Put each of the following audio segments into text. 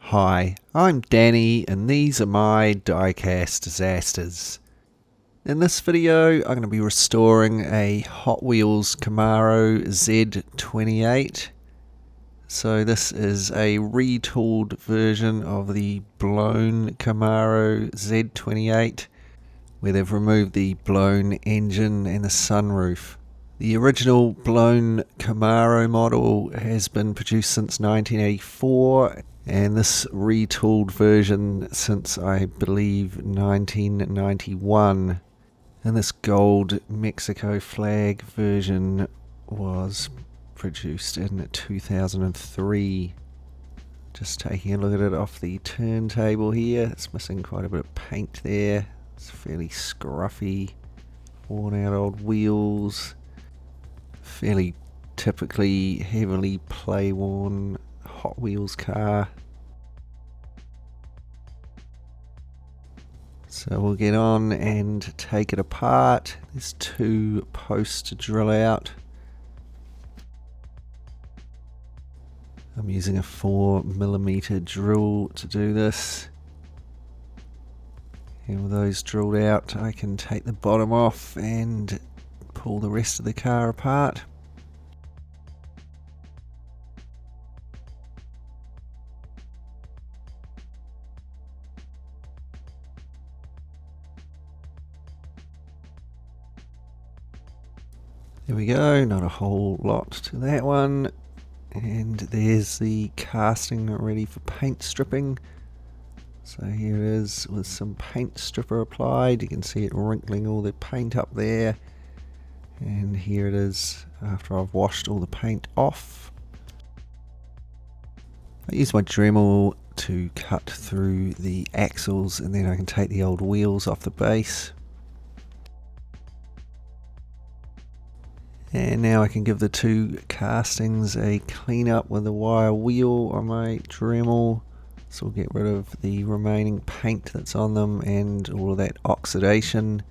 Hi, I'm Danny and these are my Diecast Disasters. In this video I'm going to be restoring a Hot Wheels Camaro Z28. So this is a retooled version of the blown Camaro Z28 where they've removed the blown engine and the sunroof. The original blown Camaro model has been produced since 1984 and this retooled version since I believe 1991. And this gold Mexico flag version was produced in 2003. Just taking a look at it off the turntable here, it's missing quite a bit of paint there. It's fairly scruffy, worn out old wheels. Fairly typically heavily play-worn Hot Wheels car. So we'll get on and take it apart. There's 2 posts to drill out. I'm using a 4mm drill to do this. And with those drilled out, I can take the bottom off and pull the rest of the car apart. There we go, not a whole lot to that one. And there's the casting ready for paint stripping. So here it is with some paint stripper applied. You can see it wrinkling all the paint up there. And here it is after I've washed all the paint off. I use my Dremel to cut through the axles and then I can take the old wheels off the base. And now I can give the 2 castings a clean up with a wire wheel on my Dremel. So we'll get rid of the remaining paint that's on them and all of that oxidation.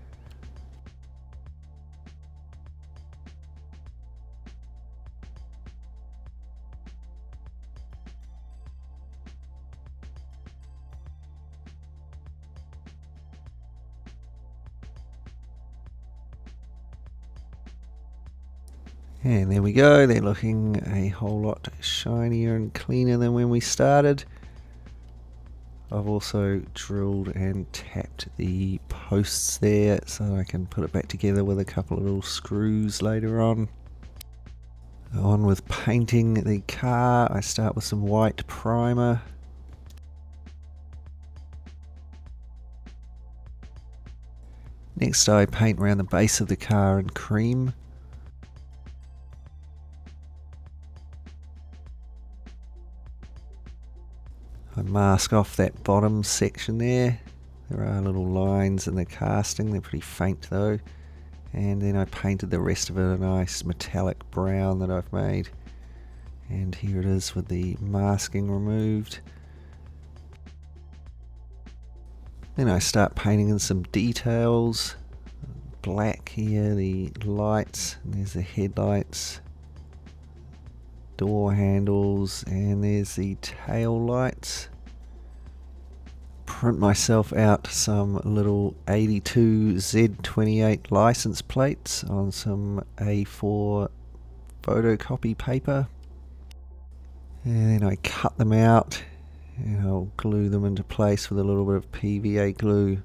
And there we go, they're looking a whole lot shinier and cleaner than when we started. I've also drilled and tapped the posts there so I can put it back together with a couple of little screws later on. On with painting the car, I start with some white primer. Next I paint around the base of the car in cream. I mask off that bottom section there. There are little lines in the casting, they're pretty faint though. And then I painted the rest of it a nice metallic brown that I've made. And here it is with the masking removed. Then I start painting in some details. Black here, the lights, and there's the headlights. Door handles, and there's the tail lights. Print myself out some little 82 Z28 license plates on some A4 photocopy paper, and then I cut them out and I'll glue them into place with a little bit of PVA glue.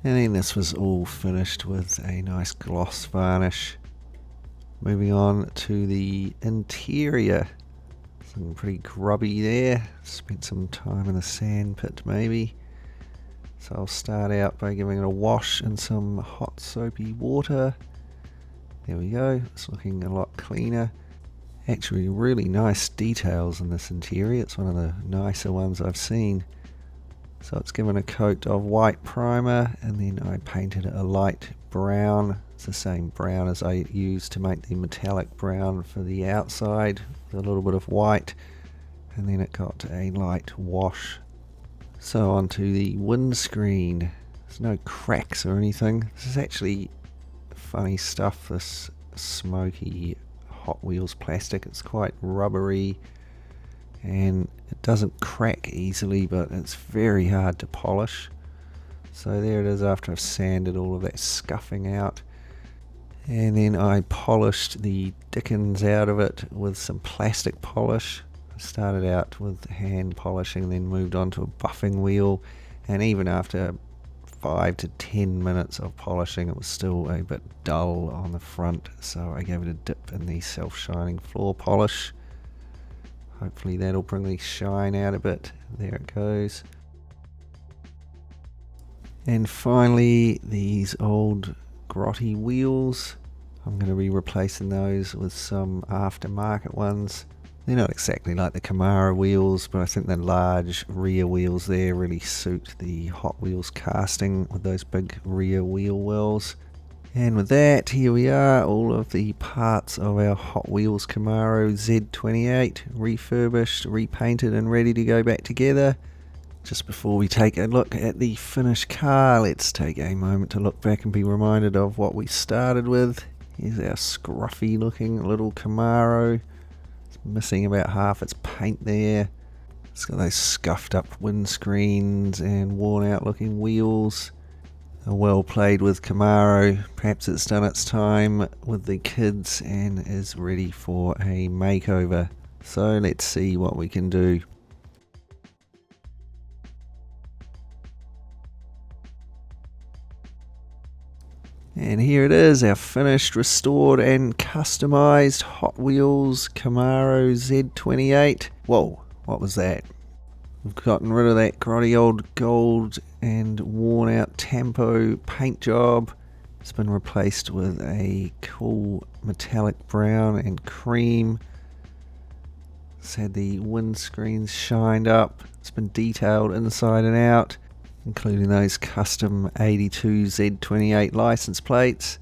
And then this was all finished with a nice gloss varnish. Moving on to the interior. Something pretty grubby there. Spent some time in the sand pit maybe. So I'll start out by giving it a wash in some hot soapy water. There we go, it's looking a lot cleaner. Actually really nice details in this interior. It's one of the nicer ones I've seen. So it's given a coat of white primer and then I painted it a light brown. It's the same brown as I used to make the metallic brown for the outside with a little bit of white, and then it got a light wash So onto the windscreen. There's no cracks or anything. This is actually funny stuff, this smoky Hot Wheels plastic. It's quite rubbery and it doesn't crack easily, but it's very hard to polish. So there it is after I've sanded all of that scuffing out. And then I polished the dickens out of it with some plastic polish. I started out with hand polishing, then moved on to a buffing wheel, and even after 5 to 10 minutes of polishing it was still a bit dull on the front, so I gave it a dip in the self-shining floor polish. Hopefully that'll bring the shine out a bit. There it goes. And finally, these old grotty wheels. I'm going to be replacing those with some aftermarket ones. They're not exactly like the Camaro wheels, but I think the large rear wheels there really suit the Hot Wheels casting with those big rear wheel wells. And with that, here we are, all of the parts of our Hot Wheels Camaro Z28 refurbished, repainted and ready to go back together. Just before we take a look at the finished car, let's take a moment to look back and be reminded of what we started with. Here's our scruffy looking little Camaro. It's missing about half its paint there. It's got those scuffed up windscreens and worn out looking wheels. A well played with Camaro. Perhaps it's done its time with the kids and is ready for a makeover. So let's see what we can do. And here it is, our finished, restored and customized Hot Wheels Camaro Z28. Whoa, what was that? We've gotten rid of that grotty old gold and worn out Tampo paint job. It's been replaced with a cool metallic brown and cream. It's had the windscreens shined up. It's been detailed inside and out, including those custom 82 Z28 license plates.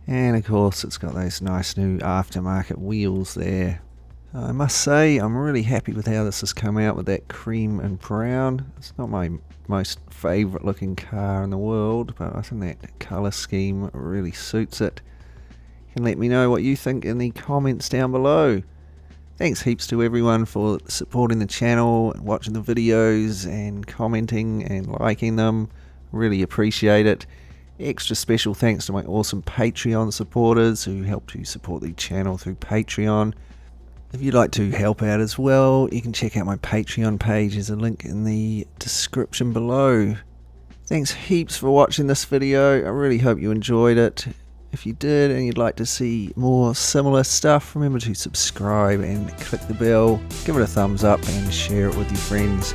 And of course it's got those nice new aftermarket wheels there. I must say I'm really happy with how this has come out with that cream and brown. It's not my most favourite looking car in the world, but I think that colour scheme really suits it. You can let me know what you think in the comments down below. Thanks heaps to everyone for supporting the channel, watching the videos and commenting and liking them. Really appreciate it. Extra special thanks to my awesome Patreon supporters who help to support the channel through Patreon. If you'd like to help out as well, you can check out my Patreon page. There's a link in the description below. Thanks heaps for watching this video. I really hope you enjoyed it. If you did and you'd like to see more similar stuff, remember to subscribe and click the bell, give it a thumbs up and share it with your friends.